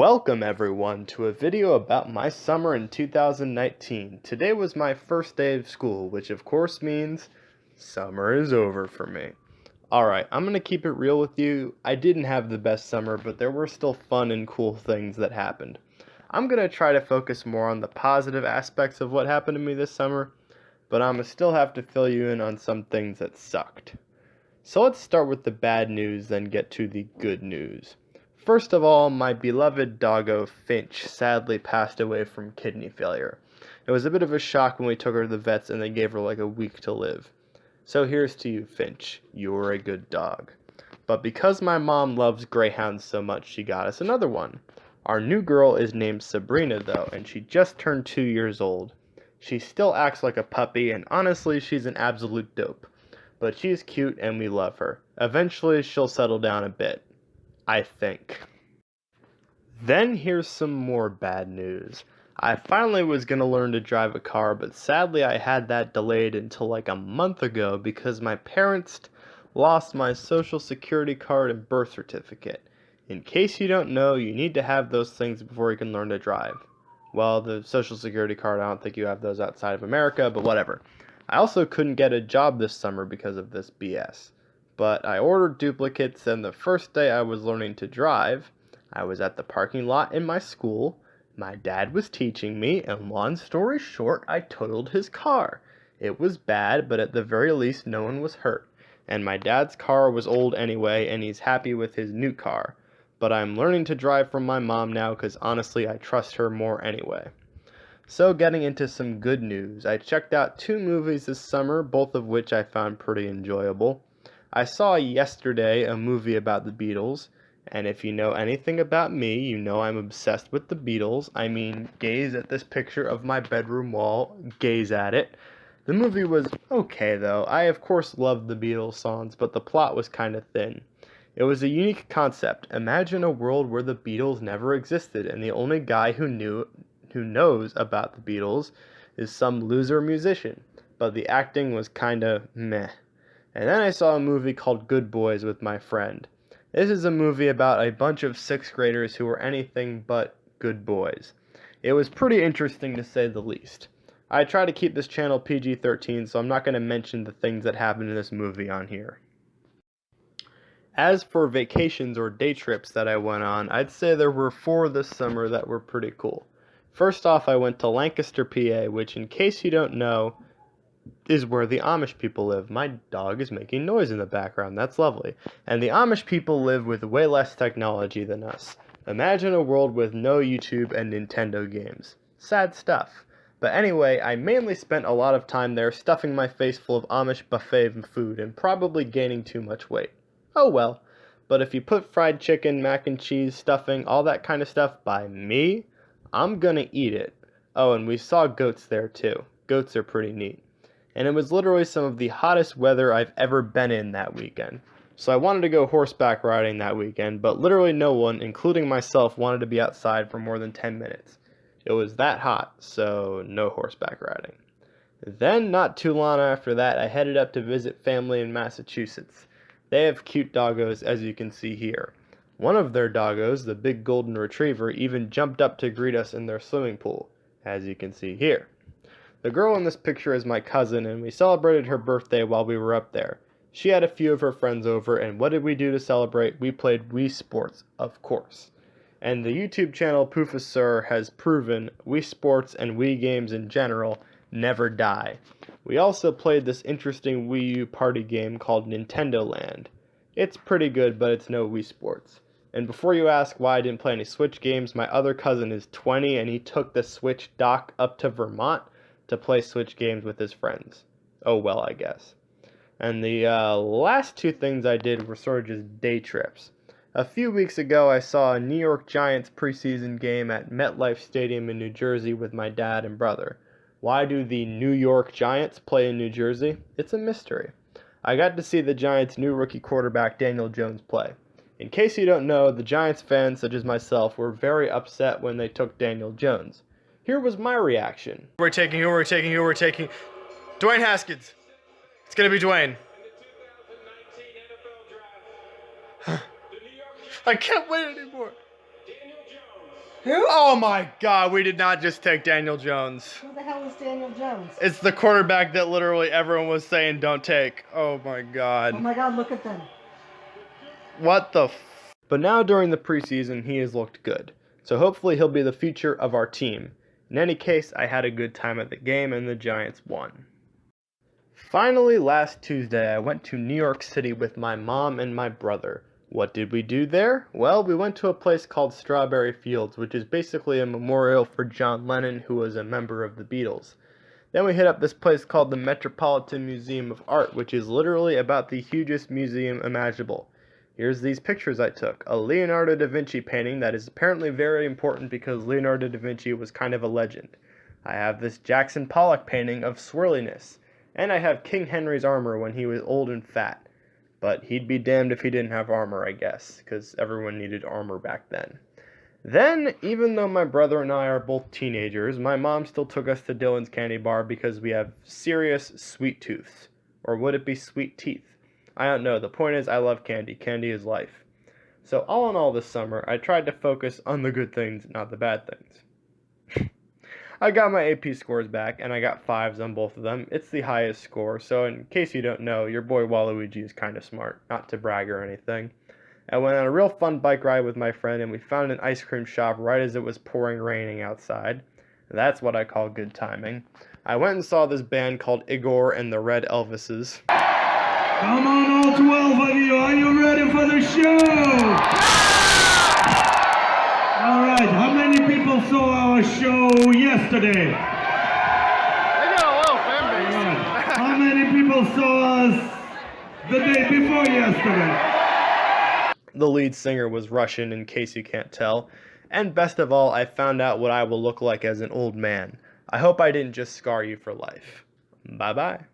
Welcome everyone to a video about my summer in 2019. Today was my first day of school, which of course means summer is over for me. Alright, I'm gonna keep it real with you. I didn't have the best summer, but there were still fun and cool things that happened. I'm gonna try to focus more on the positive aspects of what happened to me this summer, but I'm gonna still have to fill you in on some things that sucked. So let's start with the bad news, then get to the good news. First of all, my beloved doggo Finch sadly passed away from kidney failure. It was a bit of a shock when we took her to the vets and they gave her like a week to live. So here's to you, Finch. You're a good dog. But because my mom loves greyhounds so much, she got us another one. Our new girl is named Sabrina though, and she just turned 2 years old. She still acts like a puppy, and honestly, she's an absolute dope. But she's cute and we love her. Eventually, she'll settle down a bit. I think. Then here's some more bad news. I finally was going to learn to drive a car, but sadly I had that delayed until like a month ago because my parents lost my social security card and birth certificate. In case you don't know, you need to have those things before you can learn to drive. Well, the social security card, I don't think you have those outside of America, but whatever. I also couldn't get a job this summer because of this BS. But I ordered duplicates, and the first day I was learning to drive, I was at the parking lot in my school, my dad was teaching me, and long story short, I totaled his car. It was bad, but at the very least no one was hurt. And my dad's car was old anyway, and he's happy with his new car. But I'm learning to drive from my mom now because honestly I trust her more anyway. So getting into some good news, I checked out 2 movies this summer, both of which I found pretty enjoyable. I saw yesterday a movie about the Beatles, and if you know anything about me, you know I'm obsessed with the Beatles. I mean, gaze at this picture of my bedroom wall, gaze at it. The movie was okay though. I of course loved the Beatles songs, but the plot was kinda thin. It was a unique concept. Imagine a world where the Beatles never existed, and the only guy who knows about the Beatles is some loser musician, but the acting was kinda meh. And then I saw a movie called Good Boys with my friend. This is a movie about a bunch of 6th graders who were anything but good boys. It was pretty interesting to say the least. I try to keep this channel PG-13, so I'm not going to mention the things that happened in this movie on here. As for vacations or day trips that I went on, I'd say there were 4 this summer that were pretty cool. First off, I went to Lancaster, PA, which in case you don't know, is where the Amish people live. My dog is making noise in the background. That's lovely. And the Amish people live with way less technology than us. Imagine a world with no YouTube and Nintendo games. Sad stuff. But anyway, I mainly spent a lot of time there stuffing my face full of Amish buffet food and probably gaining too much weight. Oh well. But if you put fried chicken, mac and cheese, stuffing, all that kind of stuff by me, I'm gonna eat it. Oh, and we saw goats there too. Goats are pretty neat. And it was literally some of the hottest weather I've ever been in that weekend. So I wanted to go horseback riding that weekend, but literally no one, including myself, wanted to be outside for more than 10 minutes. It was that hot, so no horseback riding. Then, not too long after that, I headed up to visit family in Massachusetts. They have cute doggos, as you can see here. One of their doggos, the big golden retriever, even jumped up to greet us in their swimming pool, as you can see here. The girl in this picture is my cousin, and we celebrated her birthday while we were up there. She had a few of her friends over, and what did we do to celebrate? We played Wii Sports, of course. And the YouTube channel Poofusur has proven Wii Sports and Wii games in general never die. We also played this interesting Wii U party game called Nintendo Land. It's pretty good, but it's no Wii Sports. And before you ask why I didn't play any Switch games, my other cousin is 20, and he took the Switch dock up to Vermont to play Switch games with his friends. Oh well, I guess. And the last 2 things I did were sort of just day trips. A few weeks ago, I saw a New York Giants preseason game at MetLife Stadium in New Jersey with my dad and brother. Why do the New York Giants play in New Jersey? It's a mystery. I got to see the Giants' new rookie quarterback Daniel Jones play. In case you don't know, the Giants fans, such as myself, were very upset when they took Daniel Jones. Here was my reaction. Who we're taking? Dwayne Haskins. It's gonna be Dwayne. I can't wait anymore. Who? Oh my God, we did not just take Daniel Jones. Who the hell is Daniel Jones? It's the quarterback that literally everyone was saying don't take. Oh my God. Oh my God, look at them. What the f... But now during the preseason, he has looked good. So hopefully he'll be the future of our team. In any case, I had a good time at the game and the Giants won. Finally, last Tuesday, I went to New York City with my mom and my brother. What did we do there? Well, we went to a place called Strawberry Fields, which is basically a memorial for John Lennon, who was a member of the Beatles. Then we hit up this place called the Metropolitan Museum of Art, which is literally about the hugest museum imaginable. Here's these pictures I took. A Leonardo da Vinci painting that is apparently very important because Leonardo da Vinci was kind of a legend. I have this Jackson Pollock painting of swirliness. And I have King Henry's armor when he was old and fat. But he'd be damned if he didn't have armor, I guess, because everyone needed armor back then. Then, even though my brother and I are both teenagers, my mom still took us to Dylan's Candy Bar because we have serious sweet tooths. Or would it be sweet teeth? I don't know. The point is, I love candy. Candy is life. So all in all this summer, I tried to focus on the good things, not the bad things. I got my AP scores back, and I got 5s on both of them. It's the highest score, so in case you don't know, your boy Waluigi is kind of smart, not to brag or anything. I went on a real fun bike ride with my friend, and we found an ice cream shop right as it was pouring raining outside. That's what I call good timing. I went and saw this band called Igor and the Red Elvises. Come on, all 12 of you, are you ready for the show? All right, how many people saw our show yesterday? They got a little fan base. Right. How many people saw us the day before yesterday? The lead singer was Russian, in case you can't tell. And best of all, I found out what I will look like as an old man. I hope I didn't just scar you for life. Bye-bye.